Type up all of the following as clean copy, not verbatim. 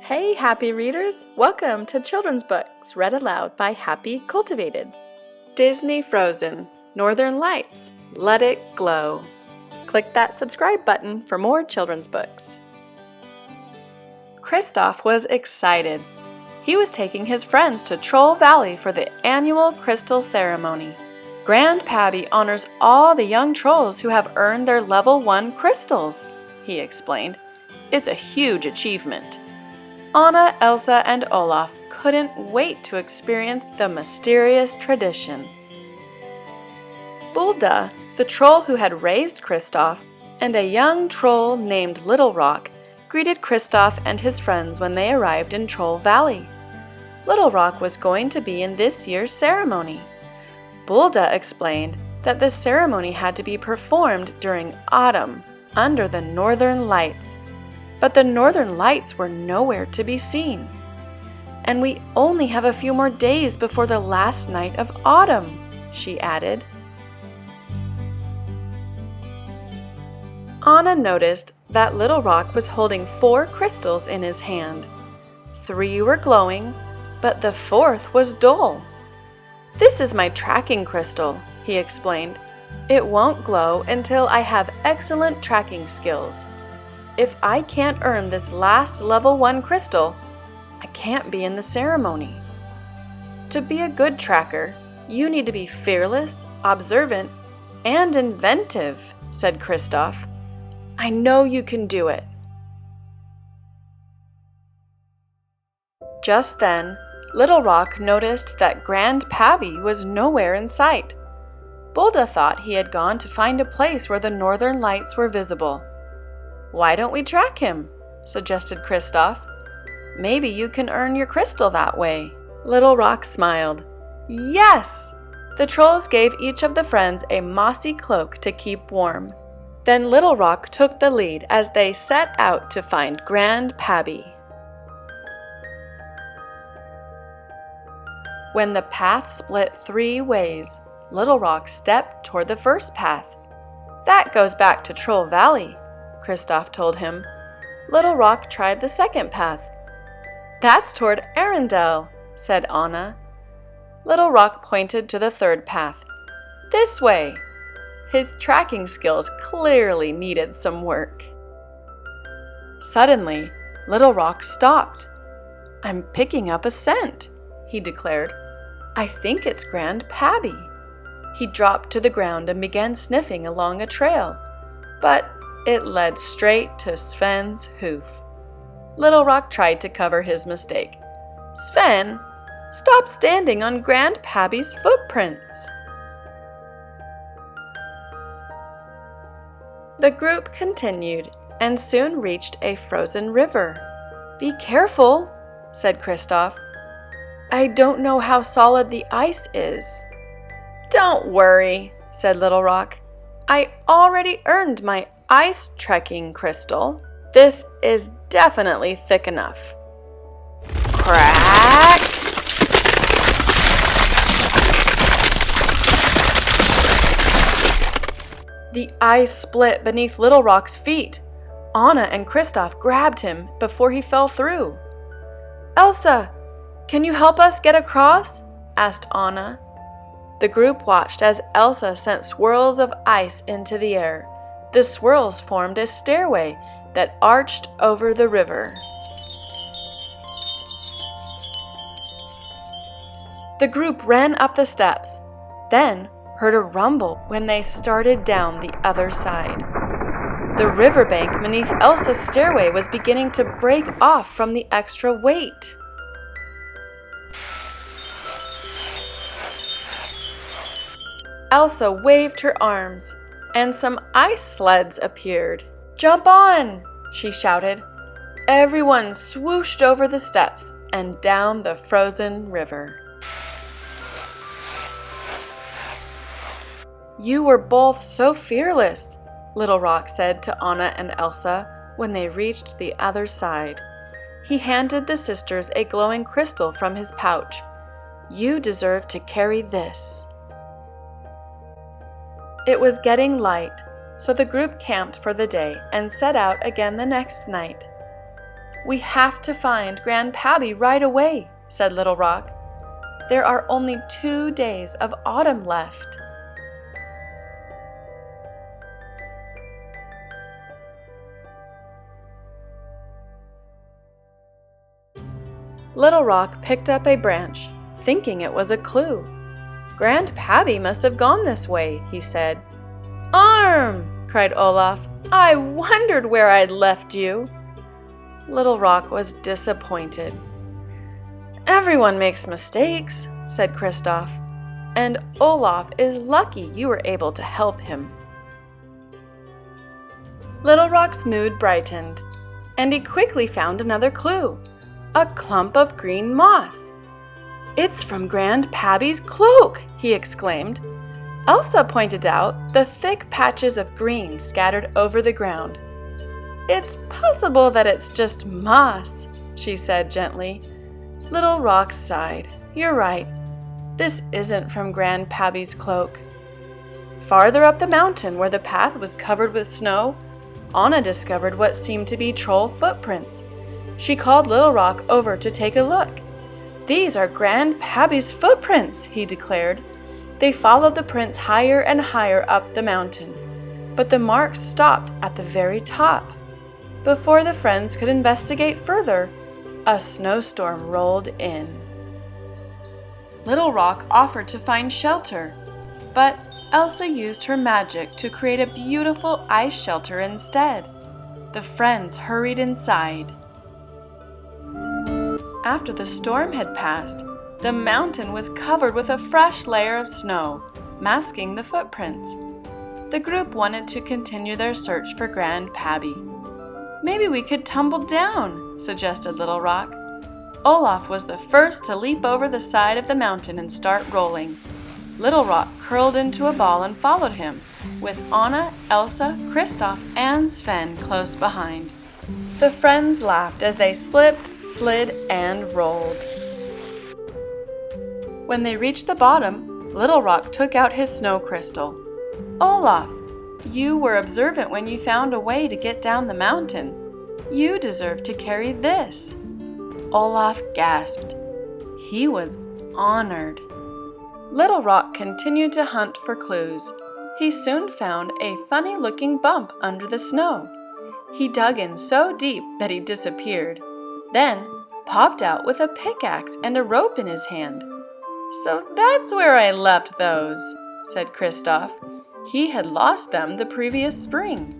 Hey, happy readers! Welcome to Children's Books, read aloud by Happy Cultivated. Disney Frozen, Northern Lights, Let It Glow. Click that subscribe button for more children's books. Kristoff was excited. He was taking his friends to Troll Valley for the annual crystal ceremony. Grand Pabby honors all the young trolls who have earned their level 1 crystals, he explained. It's a huge achievement. Anna, Elsa, and Olaf couldn't wait to experience the mysterious tradition. Bulda, the troll who had raised Kristoff, and a young troll named Little Rock greeted Kristoff and his friends when they arrived in Troll Valley. Little Rock was going to be in this year's ceremony. Bulda explained that the ceremony had to be performed during autumn, under the northern lights. But the northern lights were nowhere to be seen. And we only have a few more days before the last night of autumn, she added. Anna noticed that Little Rock was holding 4 crystals in his hand. 3 were glowing, but the 4th was dull. This is my tracking crystal, he explained. It won't glow until I have excellent tracking skills. If I can't earn this last level 1 crystal, I can't be in the ceremony. To be a good tracker, you need to be fearless, observant, and inventive, said Kristoff. I know you can do it. Just then, Little Rock noticed that Grand Pabby was nowhere in sight. Bulda thought he had gone to find a place where the northern lights were visible. Why don't we track him? Suggested Kristoff. Maybe you can earn your crystal that way. Little Rock smiled. Yes! The trolls gave each of the friends a mossy cloak to keep warm. Then Little Rock took the lead as they set out to find Grand Pabby. When the path split 3 ways, Little Rock stepped toward the first path. That goes back to Troll Valley, Kristoff told him. Little Rock tried the second path. That's toward Arendelle, said Anna. Little Rock pointed to the third path. This way. His tracking skills clearly needed some work. Suddenly, Little Rock stopped. I'm picking up a scent, he declared. I think it's Grand Pabby. He dropped to the ground and began sniffing along a trail. But it led straight to Sven's hoof. Little Rock tried to cover his mistake. Sven, stop standing on Grand Pabby's footprints. The group continued and soon reached a frozen river. Be careful, said Kristoff. I don't know how solid the ice is. Don't worry, said Little Rock. I already earned my ice trekking crystal. This is definitely thick enough. Crack! The ice split beneath Little Rock's feet. Anna and Kristoff grabbed him before he fell through. Elsa, can you help us get across? Asked Anna. The group watched as Elsa sent swirls of ice into the air. The swirls formed a stairway that arched over the river. The group ran up the steps, then heard a rumble when they started down the other side. The riverbank beneath Elsa's stairway was beginning to break off from the extra weight. Elsa waved her arms, and some ice sleds appeared. Jump on, she shouted. Everyone swooshed over the steps and down the frozen river. You were both so fearless, Little Rock said to Anna and Elsa when they reached the other side. He handed the sisters a glowing crystal from his pouch. You deserve to carry this. It was getting light, so the group camped for the day and set out again the next night. "We have to find Grand Pabby right away," said Little Rock. "There are only 2 days of autumn left." Little Rock picked up a branch, thinking it was a clue. "Grand Pabby must have gone this way," he said. "Arm!" cried Olaf. "I wondered where I'd left you." Little Rock was disappointed. "Everyone makes mistakes," said Kristoff, "and Olaf is lucky you were able to help him." Little Rock's mood brightened, and he quickly found another clue. A clump of green moss. "It's from Grand Pabby's cloak!" he exclaimed. Elsa pointed out the thick patches of green scattered over the ground. "It's possible that it's just moss," she said gently. Little Rock sighed. "You're right. This isn't from Grand Pabby's cloak." Farther up the mountain, where the path was covered with snow, Anna discovered what seemed to be troll footprints. She called Little Rock over to take a look. "These are Grand Pabby's footprints," he declared. They followed the prints higher and higher up the mountain, but the marks stopped at the very top. Before the friends could investigate further, a snowstorm rolled in. Little Rock offered to find shelter, but Elsa used her magic to create a beautiful ice shelter instead. The friends hurried inside. After the storm had passed, the mountain was covered with a fresh layer of snow, masking the footprints. The group wanted to continue their search for Grand Pabby. "Maybe we could tumble down," suggested Little Rock. Olaf was the first to leap over the side of the mountain and start rolling. Little Rock curled into a ball and followed him, with Anna, Elsa, Kristoff, and Sven close behind. The friends laughed as they slipped, slid, and rolled. When they reached the bottom, Little Rock took out his snow crystal. "Olaf, you were observant when you found a way to get down the mountain. You deserve to carry this." Olaf gasped. He was honored. Little Rock continued to hunt for clues. He soon found a funny-looking bump under the snow. He dug in so deep that he disappeared, then popped out with a pickaxe and a rope in his hand. "So that's where I left those," said Kristoff. He had lost them the previous spring.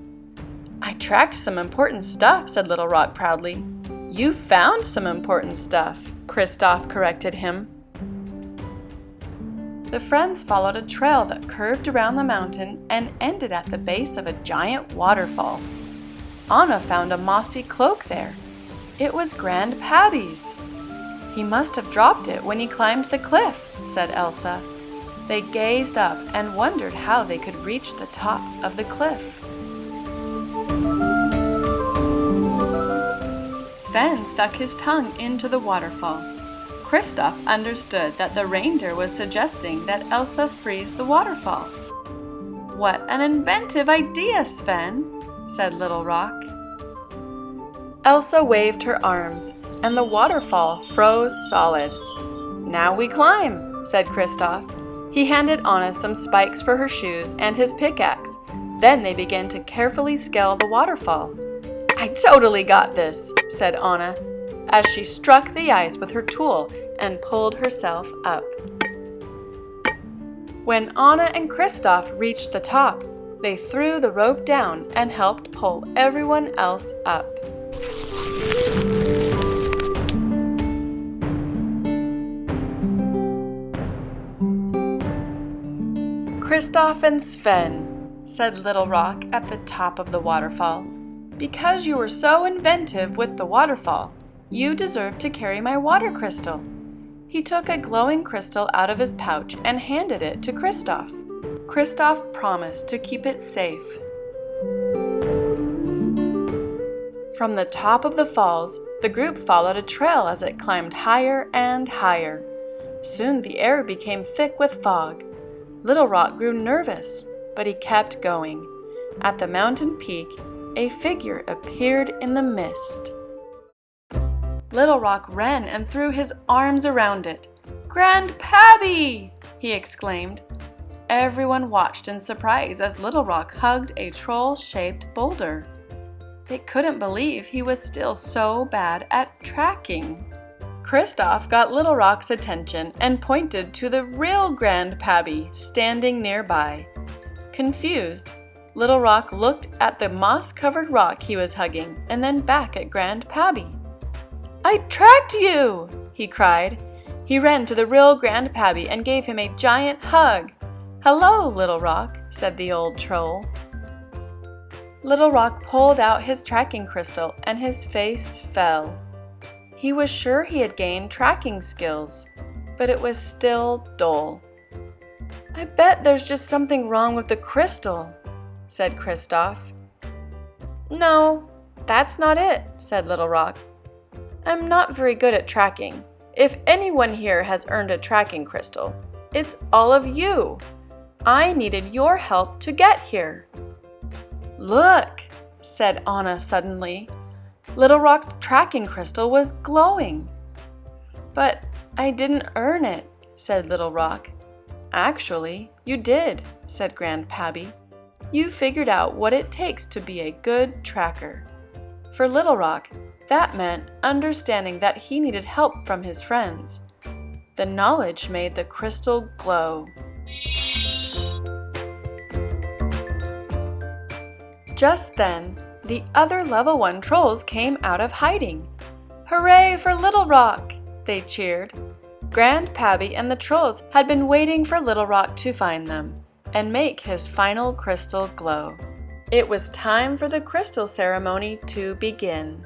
"I tracked some important stuff," said Little Rock proudly. "You found some important stuff," Kristoff corrected him. The friends followed a trail that curved around the mountain and ended at the base of a giant waterfall. Anna found a mossy cloak there. It was Grand Pabby's. "He must have dropped it when he climbed the cliff," said Elsa. They gazed up and wondered how they could reach the top of the cliff. Sven stuck his tongue into the waterfall. Kristoff understood that the reindeer was suggesting that Elsa freeze the waterfall. "What an inventive idea, Sven," said Little Rock. Elsa waved her arms, and the waterfall froze solid. "Now we climb," said Kristoff. He handed Anna some spikes for her shoes and his pickaxe. Then they began to carefully scale the waterfall. "I totally got this," said Anna, as she struck the ice with her tool and pulled herself up. When Anna and Kristoff reached the top, they threw the rope down and helped pull everyone else up. "Kristoff and Sven," said Little Rock at the top of the waterfall, "because you were so inventive with the waterfall, you deserve to carry my water crystal." He took a glowing crystal out of his pouch and handed it to Kristoff. Kristoff promised to keep it safe. From the top of the falls, the group followed a trail as it climbed higher and higher. Soon the air became thick with fog. Little Rock grew nervous, but he kept going. At the mountain peak, a figure appeared in the mist. Little Rock ran and threw his arms around it. "Grand Pabby!" he exclaimed. Everyone watched in surprise as Little Rock hugged a troll-shaped boulder. They couldn't believe he was still so bad at tracking. Kristoff got Little Rock's attention and pointed to the real Grand Pabby standing nearby. Confused, Little Rock looked at the moss-covered rock he was hugging and then back at Grand Pabby. "I tracked you!" he cried. He ran to the real Grand Pabby and gave him a giant hug. "Hello, Little Rock," said the old troll. Little Rock pulled out his tracking crystal and his face fell. He was sure he had gained tracking skills, but it was still dull. "I bet there's just something wrong with the crystal," said Kristoff. "No, that's not it," said Little Rock. "I'm not very good at tracking. If anyone here has earned a tracking crystal, it's all of you. I needed your help to get here." "Look," said Anna suddenly. Little Rock's tracking crystal was glowing. "But I didn't earn it," said Little Rock. "Actually, you did," said Grand Pabby. "You figured out what it takes to be a good tracker." For Little Rock, that meant understanding that he needed help from his friends. The knowledge made the crystal glow. Just then, the other level 1 trolls came out of hiding. "Hooray for Little Rock!" they cheered. Grand Pabby and the trolls had been waiting for Little Rock to find them and make his final crystal glow. It was time for the crystal ceremony to begin.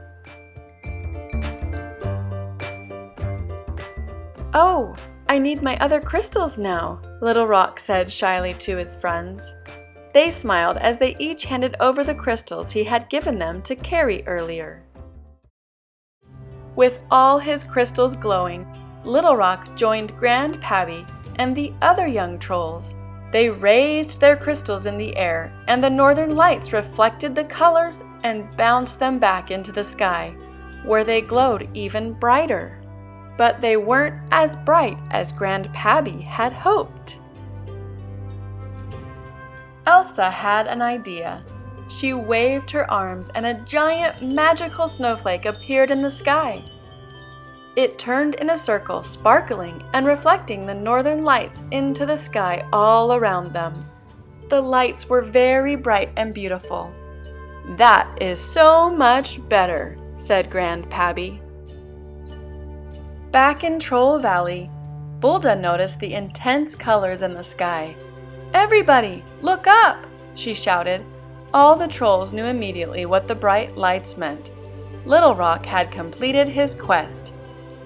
"Oh, I need my other crystals now," Little Rock said shyly to his friends. They smiled as they each handed over the crystals he had given them to carry earlier. With all his crystals glowing, Little Rock joined Grand Pabby and the other young trolls. They raised their crystals in the air, and the northern lights reflected the colors and bounced them back into the sky, where they glowed even brighter. But they weren't as bright as Grand Pabby had hoped. Elsa had an idea. She waved her arms and a giant magical snowflake appeared in the sky. It turned in a circle, sparkling and reflecting the northern lights into the sky all around them. The lights were very bright and beautiful. "That is so much better," said Grand Pabby. Back in Troll Valley, Bulda noticed the intense colors in the sky. "Everybody, look up!" she shouted. All the trolls knew immediately what the bright lights meant. Little Rock had completed his quest.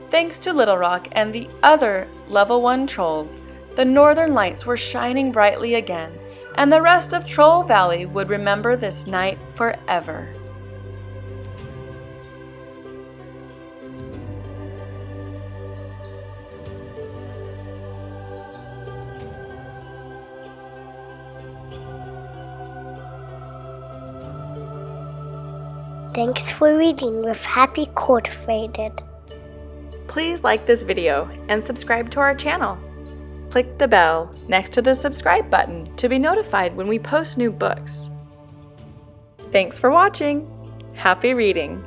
Thanks to Little Rock and the other level 1 trolls, the northern lights were shining brightly again, and the rest of Troll Valley would remember this night forever. Thanks for reading with Happy Cultivated. Please like this video and subscribe to our channel. Click the bell next to the subscribe button to be notified when we post new books. Thanks for watching. Happy reading!